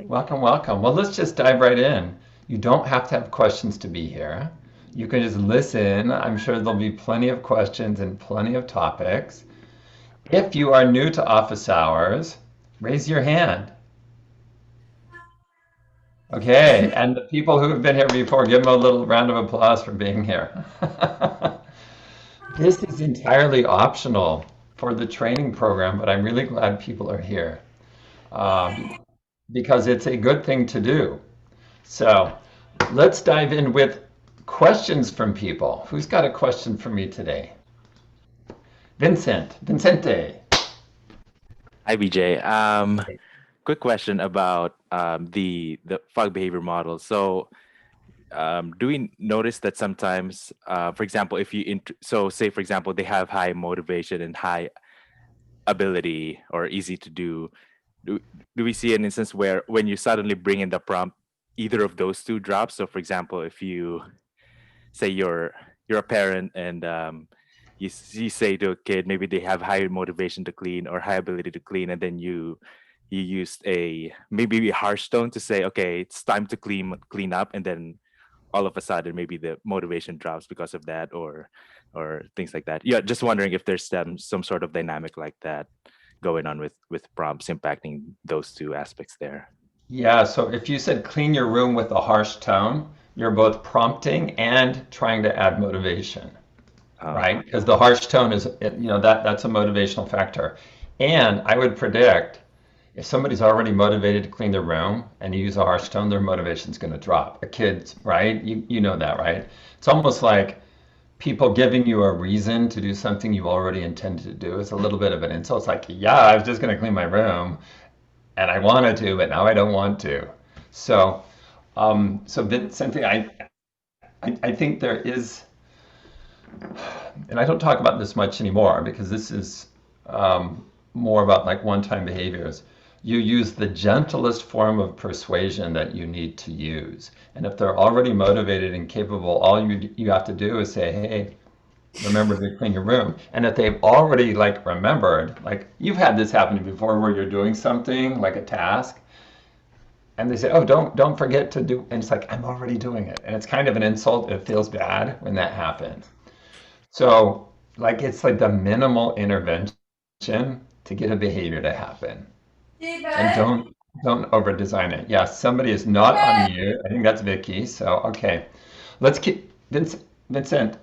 Welcome, welcome. Well, let's just dive right in. You don't have to have questions to be here. You can just listen. I'm sure there'll be plenty of questions and plenty of topics. If you are new to office hours, raise your hand. Okay, and the people who have been here before, give them a little round of applause for being here. This is entirely optional for the training program, but I'm really glad people are here because it's a good thing to do. So let's dive in with questions from people. Who's got a question for me today? Vincente. Hi, BJ. Quick question about the fog behavior model. So, do we notice that sometimes, for example, if you so say for example they have high motivation and high ability or easy to do, do do we see an instance where when you suddenly bring in the prompt, either of those two drops? So, for example, if you say you're a parent and you say to a kid maybe they have higher motivation to clean or high ability to clean, and then you used a maybe a harsh tone to say, okay, it's time to clean up, and then all of a sudden maybe the motivation drops because of that, or things like that. Yeah, just wondering if there's some sort of dynamic like that going on with prompts impacting those two aspects there. Yeah, so if you said clean your room with a harsh tone, you're both prompting and trying to add motivation, Oh, right? Because the harsh tone is, that's a motivational factor. And I would predict if somebody's already motivated to clean their room and you use a harsh tone, their motivation's going to drop. A kid's, right? You know that, right? It's almost like people giving you a reason to do something you already intended to do is a little bit of an insult. It's like, yeah, I was just going to clean my room and I wanted to, but now I don't want to. So, Vincent, I think there is, and I don't talk about this much anymore because this is more about like one-time behaviors. You use the gentlest form of persuasion that you need to use. And if they're already motivated and capable, all you have to do is say, "Hey, remember to clean your room." And if they've already like remembered, like you've had this happen before where you're doing something like a task and they say, "Oh, don't forget to do," and it's like, "I'm already doing it." And it's kind of an insult. It feels bad when that happens. So, like, it's like the minimal intervention to get a behavior to happen. And don't over design it. Yeah, somebody is not on mute. I think that's Vicky. So, okay. Let's keep Vincent,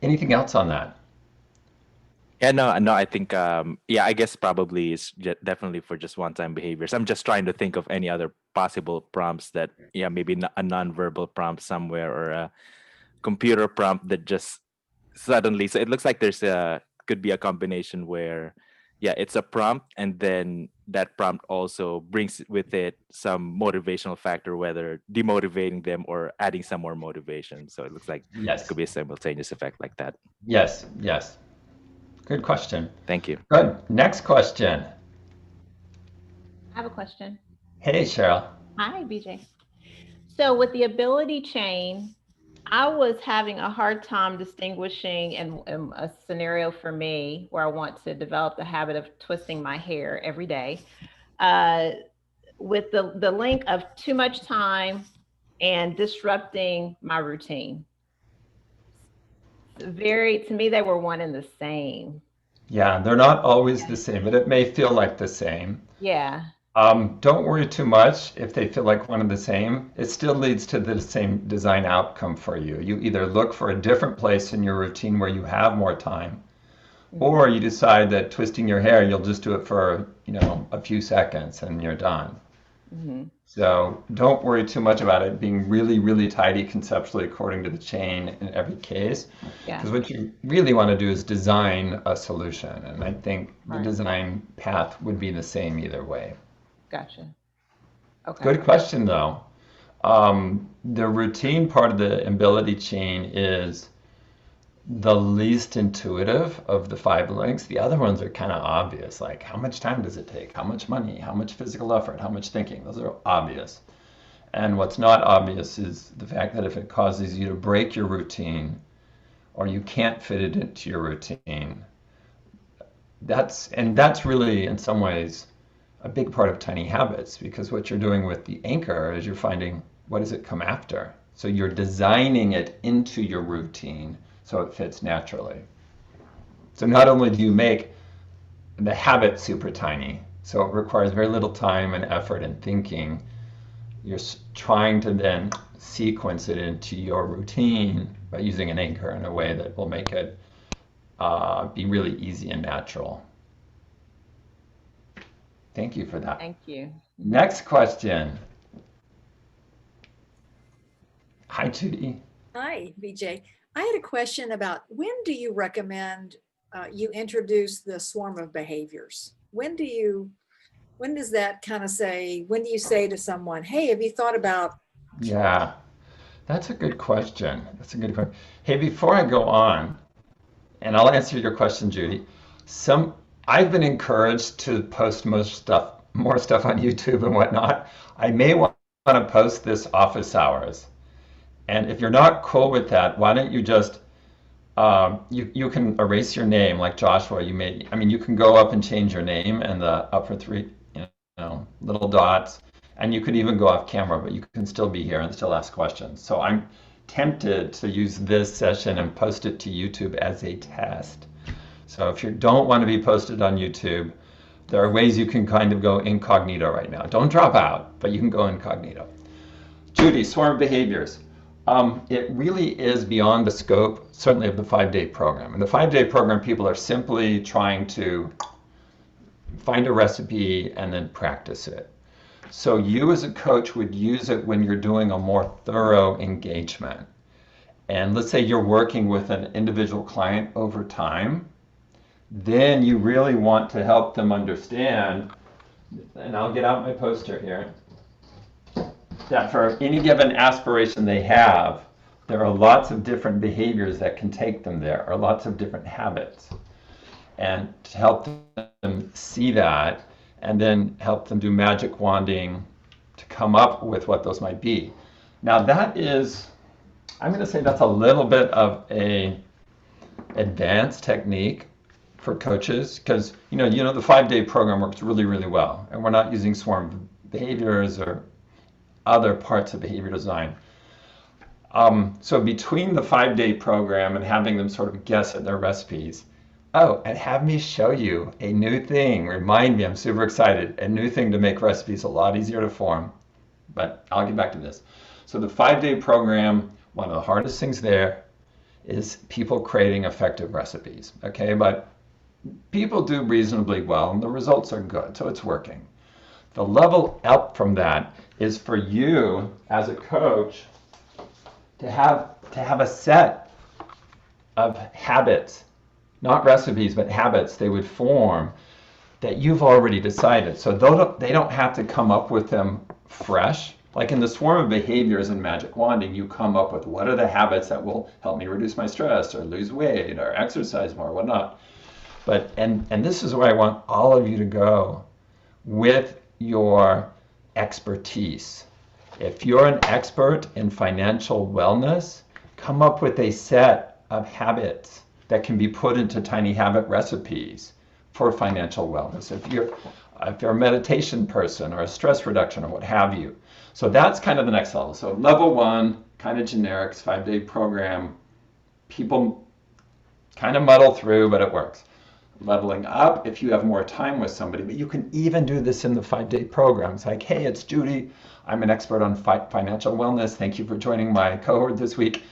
anything else on that? yeah, no, I think, yeah, I guess probably it's definitely for just one-time behaviors. I'm just trying to think of any other possible prompts that, yeah, maybe a non-verbal prompt somewhere or a computer prompt that just suddenly. So it looks like there's a could be a combination where, yeah, it's a prompt, and then that prompt also brings with it some motivational factor, whether demotivating them or adding some more motivation. So it looks like it Yes. could be a simultaneous effect like that. Yes. Yes. Good question. Thank you. Good. Next question. I have a question. Hey, Cheryl. Hi, BJ. So, with the ability chain, I was having a hard time distinguishing in a scenario for me where I want to develop the habit of twisting my hair every day. Uh, with the link of too much time and disrupting my routine. Very, to me, they were one and the same. Yeah, they're not always the same, but it may feel like the same. Yeah. Don't worry too much if they feel like one and the same. It still leads to the same design outcome for you. You either look for a different place in your routine where you have more time, Hmm. or you decide that twisting your hair, you'll just do it for, a few seconds and you're done. Hmm. So don't worry too much about it being really, really tidy conceptually according to the chain in every case. Yeah. Because what you really want to do is design a solution. And I think the Right. design path would be the same either way. Gotcha. Okay. Good question, though. The routine part of the ability chain is the least intuitive of the five links. The other ones are kind of obvious, like how much time does it take? How much money? How much physical effort? How much thinking? Those are obvious. And what's not obvious is the fact that if it causes you to break your routine or you can't fit it into your routine, that's really in some ways a big part of Tiny Habits, because what you're doing with the anchor is you're finding what does it come after. So you're designing it into your routine so it fits naturally. So not only do you make the habit super tiny, so it requires very little time and effort and thinking, you're trying to then sequence it into your routine by using an anchor in a way that will make it be really easy and natural. Thank you for that. Thank you. Next question. Hi, Judy. Hi, BJ. I had a question about when do you recommend you introduce the swarm of behaviors? When does that kind of say, when do you say to someone, hey, have you thought about? Yeah, that's a good question. That's a good question. Hey, before I go on, and I'll answer your question, Judy. I've been encouraged to post more stuff on YouTube and whatnot. I may want to post this office hours. And if you're not cool with that, why don't you just you can erase your name like Joshua. You can go up and change your name and the upper three, little dots, and you could even go off camera, but you can still be here and still ask questions. So I'm tempted to use this session and post it to YouTube as a test. So if you don't want to be posted on YouTube, there are ways you can kind of go incognito right now. Don't drop out, but you can go incognito. Judy, swarm behaviors. It really is beyond the scope, certainly of the 5-day program. In the 5-day program, people are simply trying to find a recipe and then practice it. So you as a coach would use it when you're doing a more thorough engagement. And let's say you're working with an individual client over time, then you really want to help them understand, and I'll get out my poster here, that for any given aspiration they have, there are lots of different behaviors that can take them there, or lots of different habits. And to help them see that, and then help them do magic wanding to come up with what those might be. Now that is, I'm going to say that's a little bit of a advanced technique for coaches, because the 5-day program works really, really well, and we're not using swarm behaviors or other parts of behavior design. So between the 5-day program and having them sort of guess at their recipes, and have me show you a new thing. Remind me, I'm super excited. A new thing to make recipes a lot easier to form. But I'll get back to this. So the 5-day program, one of the hardest things there is people creating effective recipes. Okay, but people do reasonably well and the results are good, so it's working. The level up from that is for you as a coach to have a set of habits, not recipes, but habits they would form that you've already decided. So they don't have to come up with them fresh. Like in the swarm of behaviors in magic wanding, you come up with what are the habits that will help me reduce my stress or lose weight or exercise more, whatnot. But and this is where I want all of you to go with your expertise. If you're an expert in financial wellness, come up with a set of habits that can be put into tiny habit recipes for financial wellness. If you're a meditation person or a stress reduction or what have you. So that's kind of the next level. So level 1, kind of generics, 5-day program. People kind of muddle through, but it works. Leveling up if you have more time with somebody, but you can even do this in the 5-day program. It's like, hey, it's Judy. I'm an expert on financial wellness. Thank you for joining my cohort this week.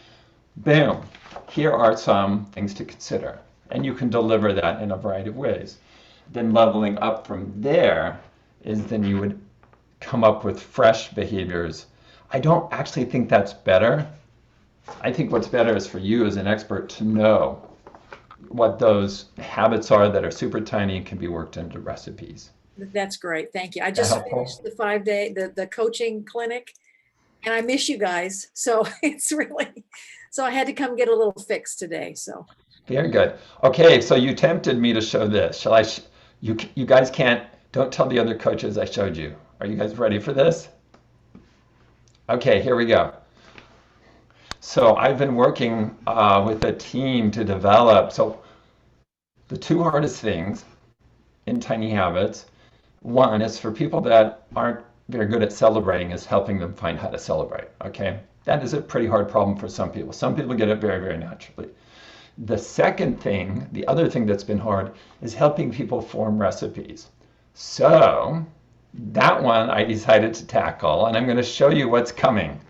Boom. Here are some things to consider. And you can deliver that in a variety of ways. Then leveling up from there is then you would come up with fresh behaviors. I don't actually think that's better. I think what's better is for you as an expert to know what those habits are that are super tiny and can be worked into recipes. That's great. Thank you. I just finished the 5-day, the coaching clinic, and I miss you guys. So so I had to come get a little fix today. So very good. Okay, so you tempted me to show this. Shall I? You guys don't tell the other coaches I showed you. Are you guys ready for this? Okay, here we go. So I've been working with a team to develop. So the two hardest things in Tiny Habits one is for people that aren't very good at celebrating, is helping them find how to celebrate. Okay, that is a pretty hard problem for some people. Some people get it very, very naturally. The second thing, the other thing that's been hard, is helping people form recipes. So that one I decided to tackle, and I'm going to show you what's coming.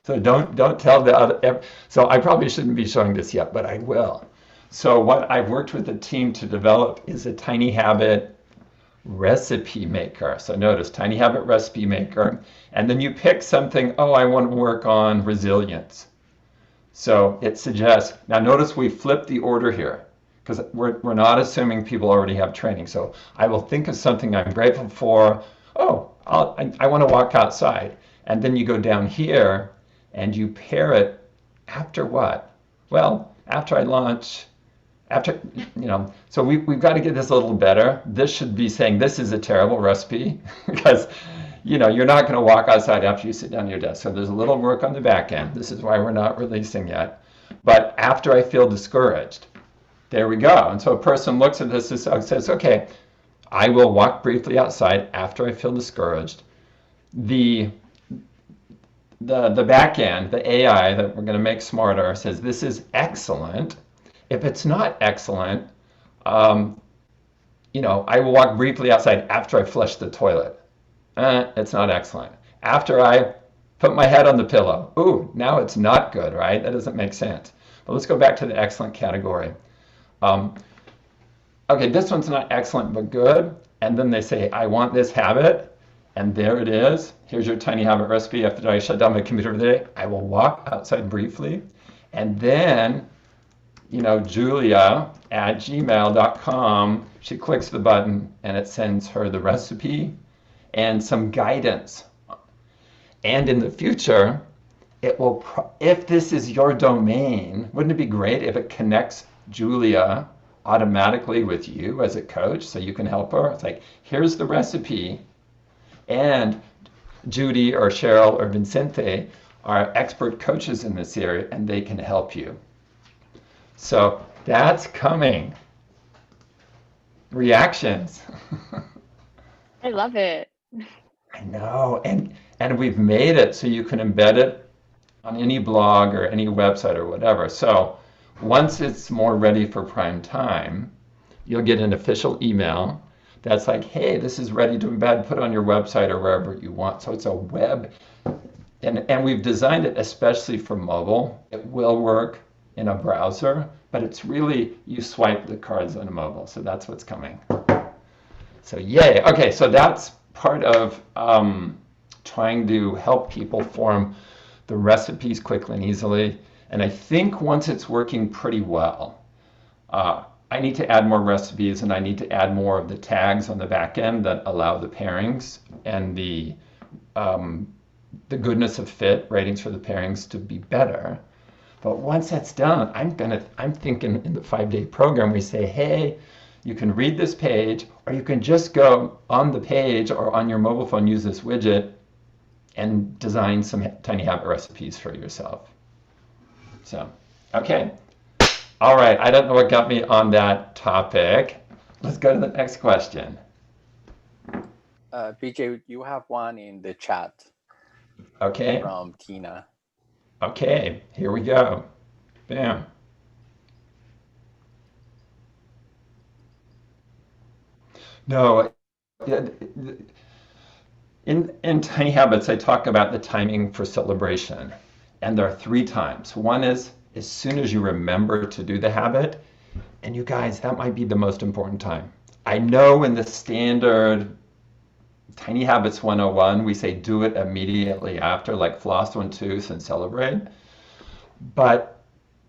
So don't tell the other. So I probably shouldn't be showing this yet, but I will. So what I've worked with the team to develop is a Tiny Habit recipe maker. So notice Tiny Habit recipe maker, and then you pick something. Oh, I want to work on resilience. So it suggests. Now notice we flip the order here because we're not assuming people already have training. So I will think of something I'm grateful for. Oh, I want to walk outside. And then you go down here and you pair it after what? Well, after I launch, after, so we've got to get this a little better. This should be saying this is a terrible recipe because, you're not going to walk outside after you sit down at your desk. So there's a little work on the back end. This is why we're not releasing yet. But after I feel discouraged, there we go. And so a person looks at this and says, okay, I will walk briefly outside after I feel discouraged. The back end, the AI that we're going to make smarter, says this is excellent. If it's not excellent, I will walk briefly outside after I flush the toilet. It's not excellent. After I put my head on the pillow. Ooh, now it's not good, right? That doesn't make sense. But let's go back to the excellent category. Okay, this one's not excellent but good. And then they say, I want this habit. And there it is. Here's your Tiny Habit recipe. After I shut down my computer for the day, I will walk outside briefly. And then, Julia at gmail.com, she clicks the button and it sends her the recipe and some guidance. And in the future, it will, if this is your domain, wouldn't it be great if it connects Julia automatically with you as a coach so you can help her? It's like, here's the recipe. And Judy or Cheryl or Vincente are expert coaches in this area and they can help you. So that's coming. Reactions. I love it. I know. And we've made it so you can embed it on any blog or any website or whatever. So once it's more ready for prime time, you'll get an official email that's like, hey, this is ready to embed, put on your website or wherever you want. So it's a web, and we've designed it especially for mobile. It will work in a browser, but it's really, you swipe the cards on a mobile. So that's what's coming. So yay. Okay, so that's part of trying to help people form the recipes quickly and easily. And I think once it's working pretty well, I need to add more recipes and I need to add more of the tags on the back end that allow the pairings and the goodness of fit ratings for the pairings to be better. But once that's done, I'm thinking in the 5-day program, we say, hey, you can read this page, or you can just go on the page or on your mobile phone, use this widget and design some Tiny Habit recipes for yourself. So, okay. All right, I don't know what got me on that topic. Let's go to the next question. BJ, you have one in the chat. Okay. From Tina. Okay, here we go. Bam. No, in Tiny Habits, I talk about the timing for celebration. And there are 3 times. One is as soon as you remember to do the habit. And you guys, that might be the most important time. I know in the standard Tiny Habits 101, we say do it immediately after, like floss one tooth and celebrate. But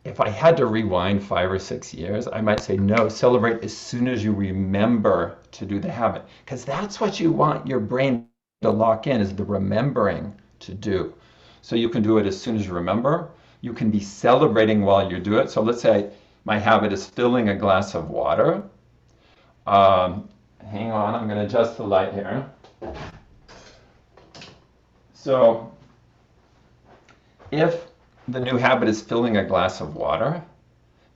if I had to rewind 5 or 6 years, I might say no, celebrate as soon as you remember to do the habit. Because that's what you want your brain to lock in, is the remembering to do. So you can do it as soon as you remember. You can be celebrating while you do it. So let's say my habit is filling a glass of water. Hang on, I'm going to adjust the light here. So if the new habit is filling a glass of water,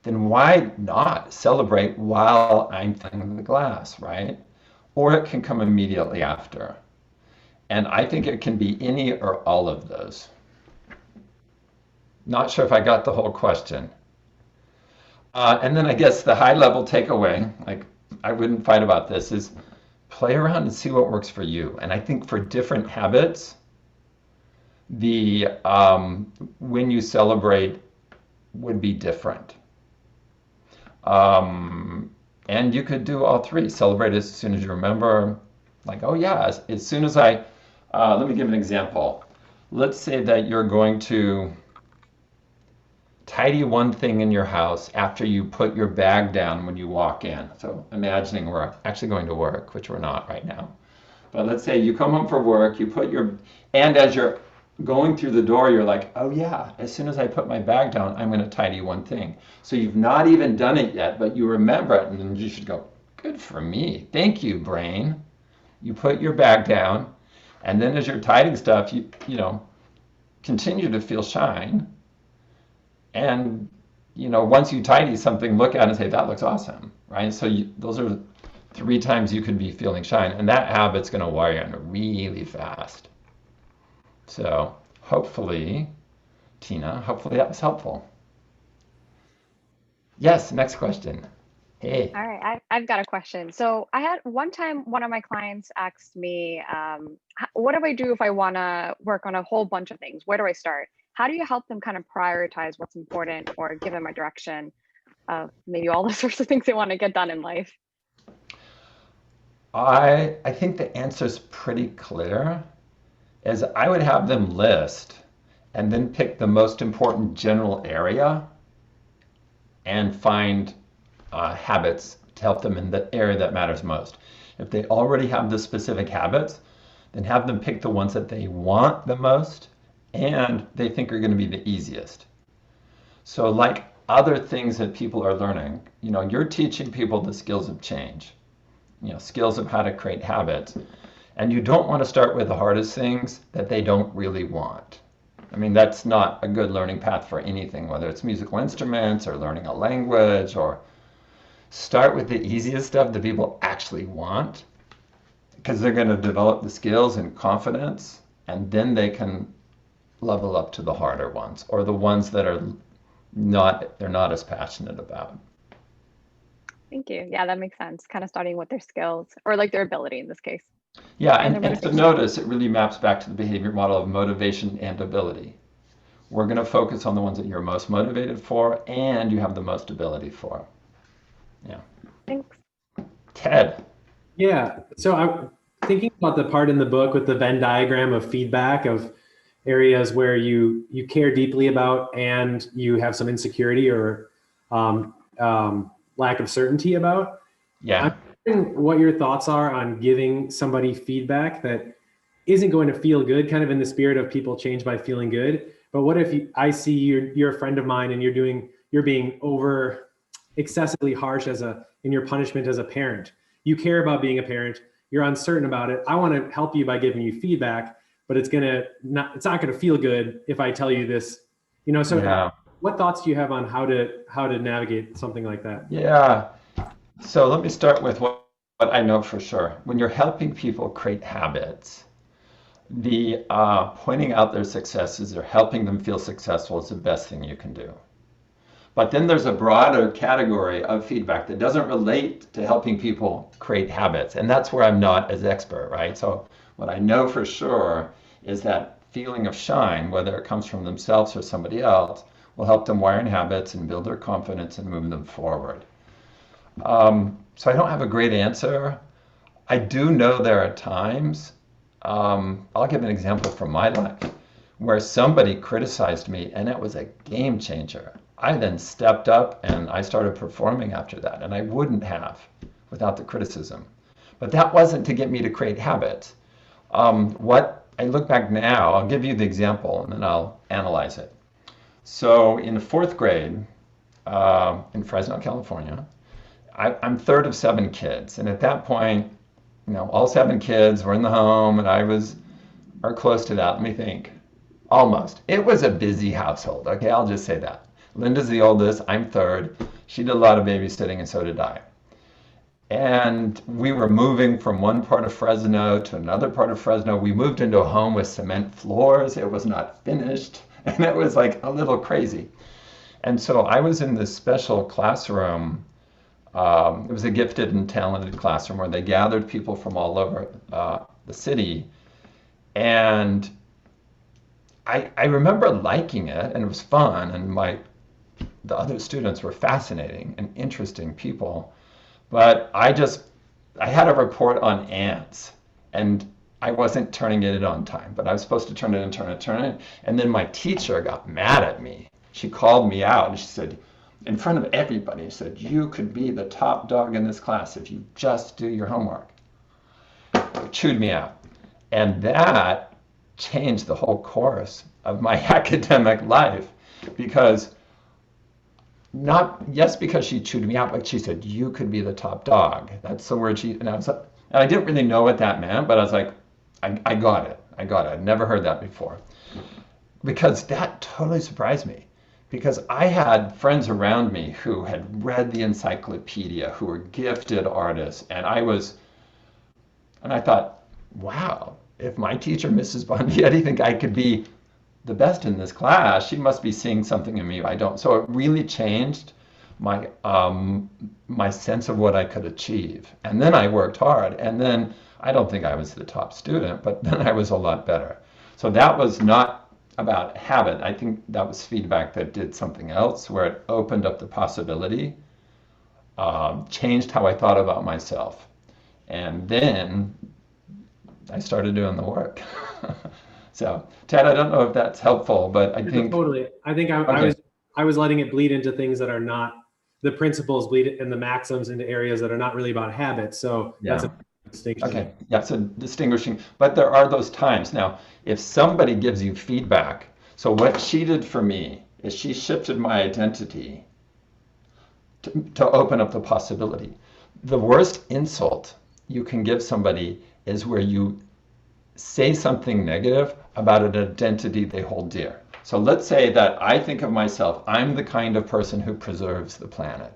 then why not celebrate while I'm filling the glass, right? or it can come immediately after. And I think it can be any or all of those. Not sure if I got the whole question. And then I guess the high level takeaway, like I wouldn't fight about this, is play around and see what works for you. And I think for different habits, the when you celebrate would be different. And you could do all three. Celebrate as soon as you remember. Like, oh yeah, as soon as let me give an example. Let's say that you're going to tidy one thing in your house after you put your bag down when you walk in. So imagining we're actually going to work, which we're not right now. But let's say you come home from work, and as you're going through the door, you're like, oh yeah, as soon as I put my bag down, I'm going to tidy one thing. So you've not even done it yet, but you remember it, and then you should go, good for me. Thank you, brain. You put your bag down, and then as you're tidying stuff, you continue to feel shine. And once you tidy something, look at it and say, that looks awesome, right? So those are 3 times you could be feeling shine, and that habit's going to wire in really fast. So hopefully, Tina, that was helpful. Yes, next question. Hey. All right, I've got a question. So I had one time one of my clients asked me, what do I do if I want to work on a whole bunch of things? Where do I start? How do you help them kind of prioritize what's important or give them a direction of maybe all the sorts of things they want to get done in life? I think the answer is pretty clear, as I would have them list and then pick the most important general area and find habits to help them in the area that matters most. If they already have the specific habits, then have them pick the ones that they want the most and they think are going to be the easiest. So like other things that people are learning, you're teaching people the skills of change, skills of how to create habits. And you don't want to start with the hardest things that they don't really want. I mean, that's not a good learning path for anything, whether it's musical instruments or learning a language, or start with the easiest stuff that people actually want, because they're going to develop the skills and confidence, and then they can level up to the harder ones, or the ones that they're not as passionate about. Thank you. Yeah, that makes sense. Kind of starting with their skills or like their ability in this case. Yeah, and to notice, it really maps back to the behavior model of motivation and ability. We're going to focus on the ones that you're most motivated for and you have the most ability for. Yeah. Thanks. Ted. Yeah, so I'm thinking about the part in the book with the Venn diagram of feedback of areas where you care deeply about and you have some insecurity or lack of certainty about. Yeah. I'm wondering what your thoughts are on giving somebody feedback that isn't going to feel good, kind of in the spirit of people change by feeling good. But what if I see you're a friend of mine and you're being over excessively harsh in your punishment as a parent. You care about being a parent. You're uncertain about it. I want to help you by giving you feedback, but it's not going to feel good if I tell you this. So yeah. What thoughts do you have on how to navigate something like that? Yeah. So let me start with what I know for sure. When you're helping people create habits, the pointing out their successes or helping them feel successful is the best thing you can do. But then there's a broader category of feedback that doesn't relate to helping people create habits. And that's where I'm not as expert, right? So what I know for sure is that feeling of shine, whether it comes from themselves or somebody else, will help them wire in habits and build their confidence and move them forward. So I don't have a great answer. I do know there are times, I'll give an example from my life, where somebody criticized me and it was a game changer. I then stepped up and I started performing after that, and I wouldn't have without the criticism. But that wasn't to get me to create habits. What I look back now, I'll give you the example and then I'll analyze it. So in 4th grade in Fresno, California, I'm 3rd of 7 kids. And at that point, all 7 kids were in the home and or close to that, let me think. Almost. It was a busy household, okay? I'll just say that. Linda's the oldest, I'm 3rd. She did a lot of babysitting and so did I. And we were moving from one part of Fresno to another part of Fresno. We moved into a home with cement floors. It was not finished. And it was like a little crazy. And so I was in this special classroom. It was a gifted and talented classroom where they gathered people from all over the city. And I remember liking it, and it was fun, and the other students were fascinating and interesting people. But I had a report on ants, and I wasn't turning it in on time, but I was supposed to turn it. And then my teacher got mad at me. She called me out and she said, in front of everybody, she said, "You could be the top dog in this class if you just do your homework." It chewed me out. And that changed the whole course of my academic life, because because she chewed me out, but she said, "You could be the top dog." That's the word and I didn't really know what that meant, but I was like, I got it. I'd never heard that before. Because that totally surprised me. Because I had friends around me who had read the encyclopedia, who were gifted artists, and I thought, wow, if my teacher, Mrs. Bondietti, think I could be the best in this class, she must be seeing something in me I don't. So it really changed my my sense of what I could achieve. And then I worked hard, and then I don't think I was the top student, but then I was a lot better. So that was not about habit. I think that was feedback that did something else, where it opened up the possibility, changed how I thought about myself. And then I started doing the work. So, Ted, I don't know if that's helpful, but I think totally. I think I was letting it bleed into things that are not the principles, bleed and the maxims into areas that are not really about habits. So yeah. that's a distinction. Okay, yeah, so distinguishing, but there are those times. Now, if somebody gives you feedback, so what she did for me is she shifted my identity to open up the possibility. The worst insult you can give somebody is where you say something negative about an identity they hold dear. So let's say that I think of myself, I'm the kind of person who preserves the planet.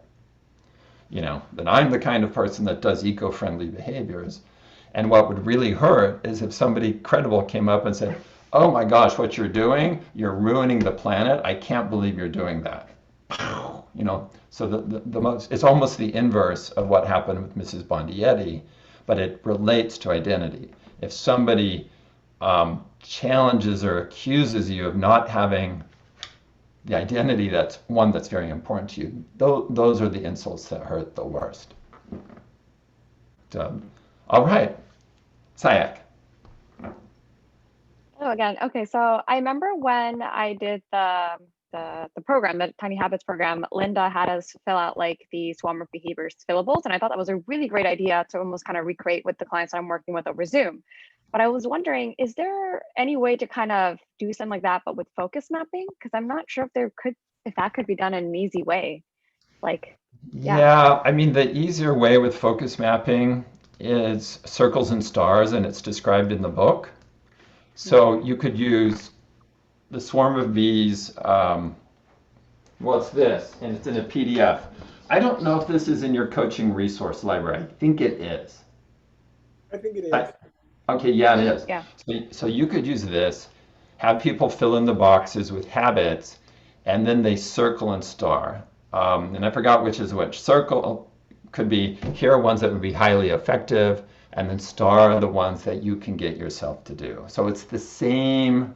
That I'm the kind of person that does eco-friendly behaviors. And what would really hurt is if somebody credible came up and said, "Oh my gosh, what you're doing, you're ruining the planet. I can't believe you're doing that." So it's almost the inverse of what happened with Mrs. Bondietti, but it relates to identity. If somebody challenges or accuses you of not having the identity that's very important to you, those are the insults that hurt the worst. So, all right, Sayak. Oh, again, okay. So I remember when I did the program, the Tiny Habits program, Linda had us fill out like the Swarm of Behaviors fillables, and I thought that was a really great idea to almost kind of recreate with the clients I'm working with over Zoom. But I was wondering, is there any way to kind of do something like that, but with focus mapping? Because I'm not sure if that could be done in an easy way. Yeah, I mean, the easier way with focus mapping is circles and stars, and it's described in the book. So you could use the swarm of bees. What's this? And it's in a PDF. I don't know if this is in your coaching resource library. I think it is. I think it is. Okay, yeah, it is. Yeah. So you could use this, have people fill in the boxes with habits, and then they circle and star. And I forgot which is which. Circle could be, here are ones that would be highly effective, and then star are the ones that you can get yourself to do. So it's the same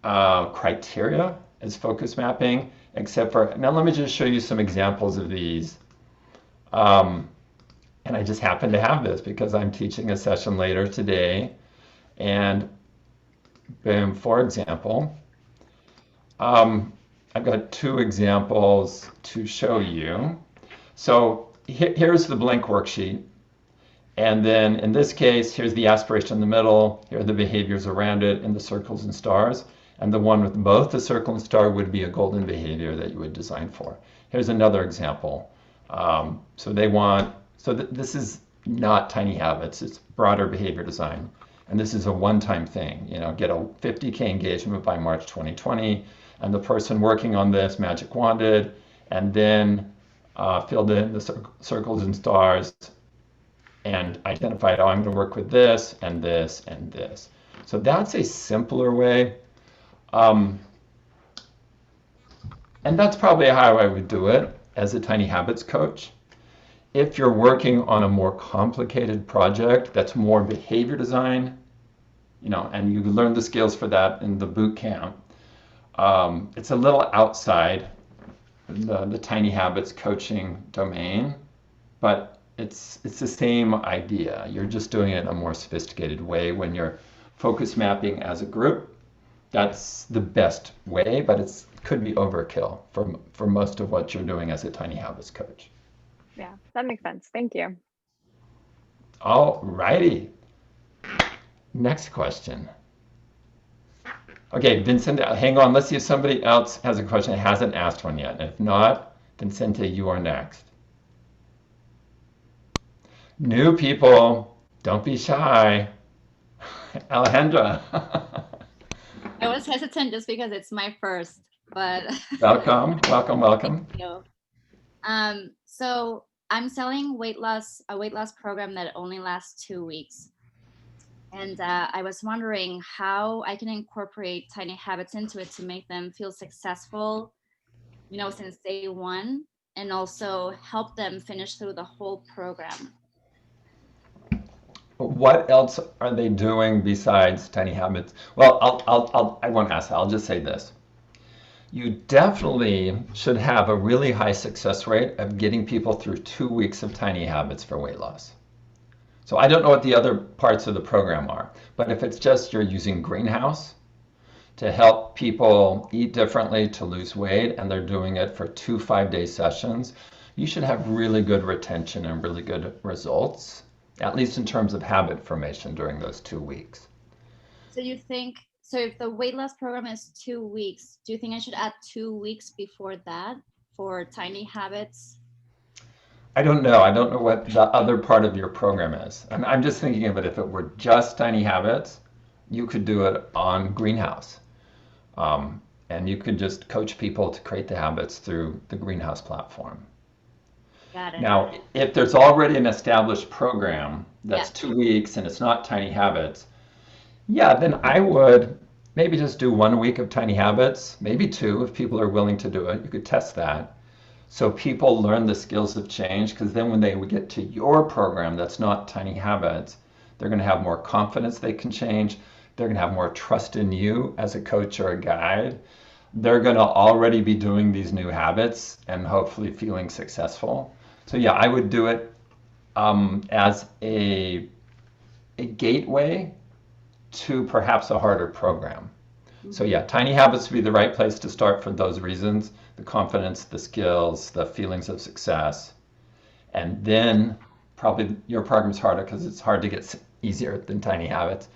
criteria as focus mapping, except for, now let me just show you some examples of these. And I just happen to have this because I'm teaching a session later today. And boom, for example, I've got two examples to show you. So here's the blank worksheet. And then in this case, here's the aspiration in the middle, here are the behaviors around it, and the circles and stars. And the one with both the circle and star would be a golden behavior that you would design for. Here's another example. This is not tiny habits, it's broader behavior design. And this is a one-time thing, get a 50K engagement by March 2020, and the person working on this magic wanded, and then filled in the circles and stars, and identified, oh, I'm going to work with this and this and this. So that's a simpler way. And that's probably how I would do it as a Tiny Habits coach. If you're working on a more complicated project that's more behavior design, and you learn the skills for that in the boot camp, it's a little outside the Tiny Habits coaching domain, but it's the same idea. You're just doing it in a more sophisticated way when you're focus mapping as a group. That's the best way, but it could be overkill for most of what you're doing as a Tiny Habits coach. Yeah, that makes sense. Thank you. All righty. Next question. Okay, Vincent, hang on. Let's see if somebody else has a question that hasn't asked one yet. If not, Vincente, you are next. New people, don't be shy. Alejandra. I was hesitant just because it's my first, but Welcome, welcome, welcome. Thank you. So I'm selling a weight loss program that only lasts 2 weeks. And I was wondering how I can incorporate Tiny Habits into it to make them feel successful, since day one, and also help them finish through the whole program. What else are they doing besides Tiny Habits? Well, I won't ask that. I'll just say this. You definitely should have a really high success rate of getting people through 2 weeks of Tiny Habits for weight loss. So I don't know what the other parts of the program are, but if it's just you're using Greenhouse to help people eat differently to lose weight, and they're doing it for 2 5-day sessions, you should have really good retention and really good results, at least in terms of habit formation during those 2 weeks. So if the weight loss program is 2 weeks, do you think I should add 2 weeks before that for Tiny Habits? I don't know. I don't know what the other part of your program is. And I'm just thinking of it, if it were just Tiny Habits, you could do it on Greenhouse. And you could just coach people to create the habits through the Greenhouse platform. Got it. Now, if there's already an established program that's 2 weeks and it's not Tiny Habits, then I would maybe just do 1 week of Tiny Habits, maybe 2 if people are willing to do it. You could test that. So people learn the skills of change, because then when they get to your program that's not Tiny Habits, they're going to have more confidence they can change. They're going to have more trust in you as a coach or a guide. They're going to already be doing these new habits and hopefully feeling successful. So I would do it as a gateway to perhaps a harder program. So Tiny Habits would be the right place to start for those reasons: the confidence, the skills, the feelings of success. And then probably your program's harder because it's hard to get easier than Tiny Habits.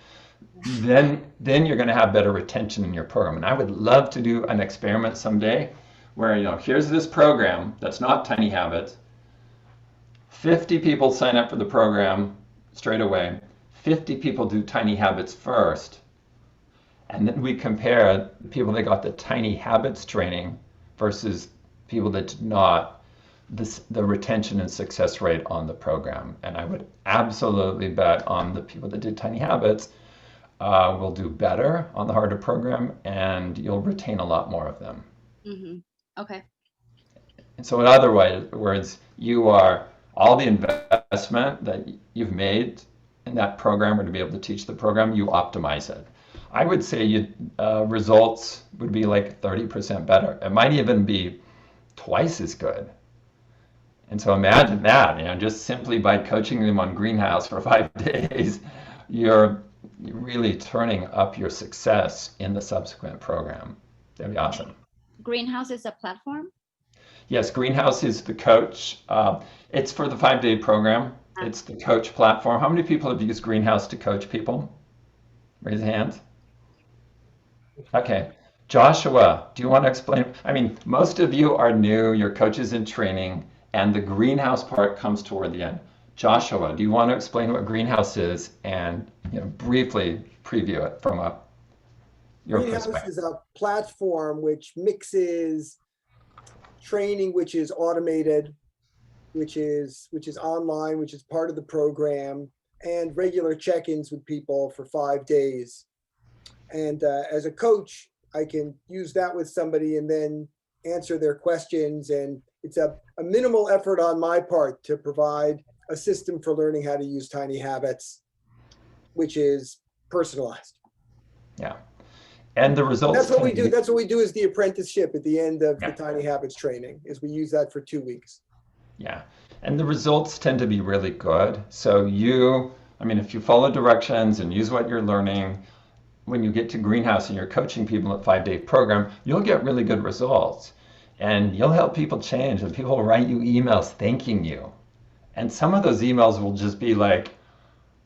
Then you're going to have better retention in your program. And I would love to do an experiment someday where, here's this program that's not Tiny Habits. 50 people sign up for the program straight away. 50 people do Tiny Habits first. And then we compare the people that got the Tiny Habits training versus people that did not, the retention and success rate on the program. And I would absolutely bet on the people that did Tiny Habits will do better on the harder program, and you'll retain a lot more of them. Okay. And so in other words, you are, all the investment that you've made in that program, or to be able to teach the program, you optimize it. I would say results would be like 30% better. It might even be twice as good. And so imagine that, just simply by coaching them on Greenhouse for 5 days, you're really turning up your success in the subsequent program. That'd be awesome. Greenhouse is a platform? Yes, Greenhouse is the coach. It's for the 5-day program. It's the coach platform. How many people have used Greenhouse to coach people? Raise a hand. Okay. Joshua, do you want to explain? I mean, most of you are new, you're coaches in training, and the Greenhouse part comes toward the end. Joshua, do you want to explain what Greenhouse is and briefly preview it from your Greenhouse perspective? is a platform which mixes training, which is automated, which is online, which is part of the program, and regular check-ins with people for 5 days. And as a coach, I can use that with somebody and then answer their questions. And it's a minimal effort on my part to provide a system for learning how to use Tiny Habits, which is personalized. Yeah. And the results. That's what we can do. be- That's what we do as the apprenticeship at the end of Yeah. the Tiny Habits training, is we use that for 2 weeks. Yeah. And the results tend to be really good. So if you follow directions and use what you're learning, when you get to Greenhouse and you're coaching people at 5-day program, you'll get really good results. And you'll help people change, and people will write you emails thanking you. And some of those emails will just be like,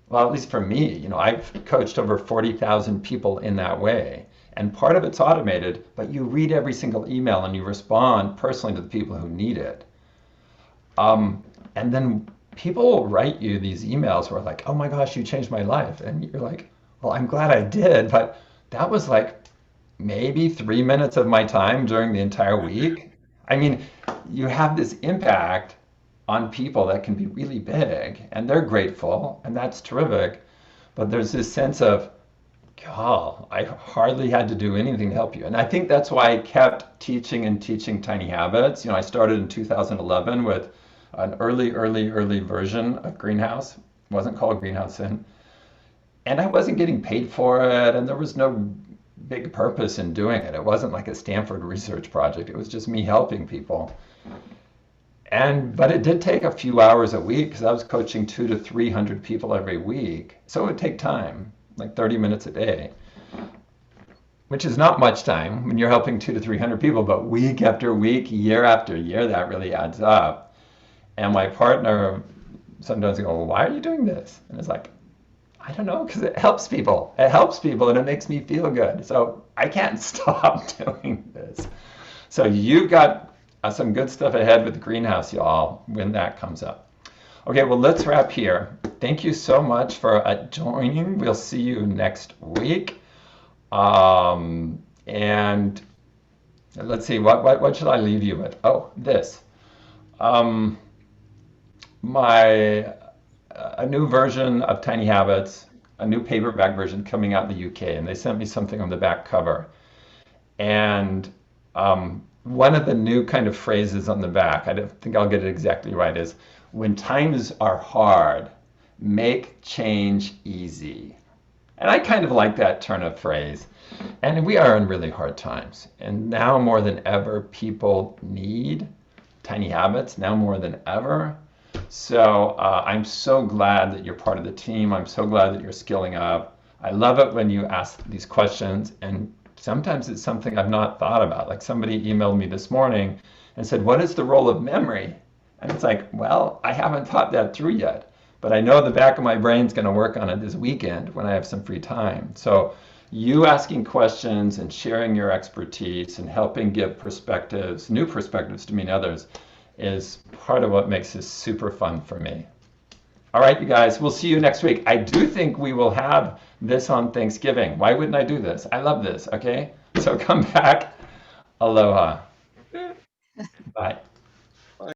well, at least for me, I've coached over 40,000 people in that way. And part of it's automated, but you read every single email and you respond personally to the people who need it. And then people will write you these emails where like, oh my gosh, you changed my life. And you're like, well, I'm glad I did, but that was like maybe 3 minutes of my time during the entire week. I mean, you have this impact on people that can be really big, and they're grateful, and that's terrific. But there's this sense of, God, I hardly had to do anything to help you. And I think that's why I kept teaching and teaching Tiny Habits. I started in 2011 with an early version of Greenhouse. It wasn't called Greenhouse then. And I wasn't getting paid for it, and there was no big purpose in doing it. It wasn't like a Stanford research project. It was just me helping people. But it did take a few hours a week, because I was coaching 200 to 300 people every week. So it would take time, like 30 minutes a day, which is not much time when you're helping 200 to 300 people, but week after week, year after year, that really adds up. And my partner sometimes go, well, why are you doing this? And it's like, I don't know, because it helps people. It helps people and it makes me feel good. So I can't stop doing this. So you've got some good stuff ahead with the Greenhouse, y'all, when that comes up. Okay, well, let's wrap here. Thank you so much for joining. We'll see you next week. And let's see, what should I leave you with? Oh, this. A new version of Tiny Habits, a new paperback version coming out in the UK, and they sent me something on the back cover. And one of the new kind of phrases on the back, I don't think I'll get it exactly right, is, when times are hard, make change easy. And I kind of like that turn of phrase. And we are in really hard times. And now more than ever, people need Tiny Habits, now more than ever. So I'm so glad that you're part of the team. I'm so glad that you're skilling up. I love it when you ask these questions, and sometimes it's something I've not thought about. Like somebody emailed me this morning and said, what is the role of memory? And it's like, well, I haven't thought that through yet, but I know the back of my brain's going to work on it this weekend when I have some free time. So you asking questions and sharing your expertise and helping give perspectives, new perspectives to me and others, is part of what makes this super fun for me. All right, you guys, we'll see you next week. I do think we will have this on Thanksgiving. Why wouldn't I do this? I love this, okay? So come back. Aloha. Bye.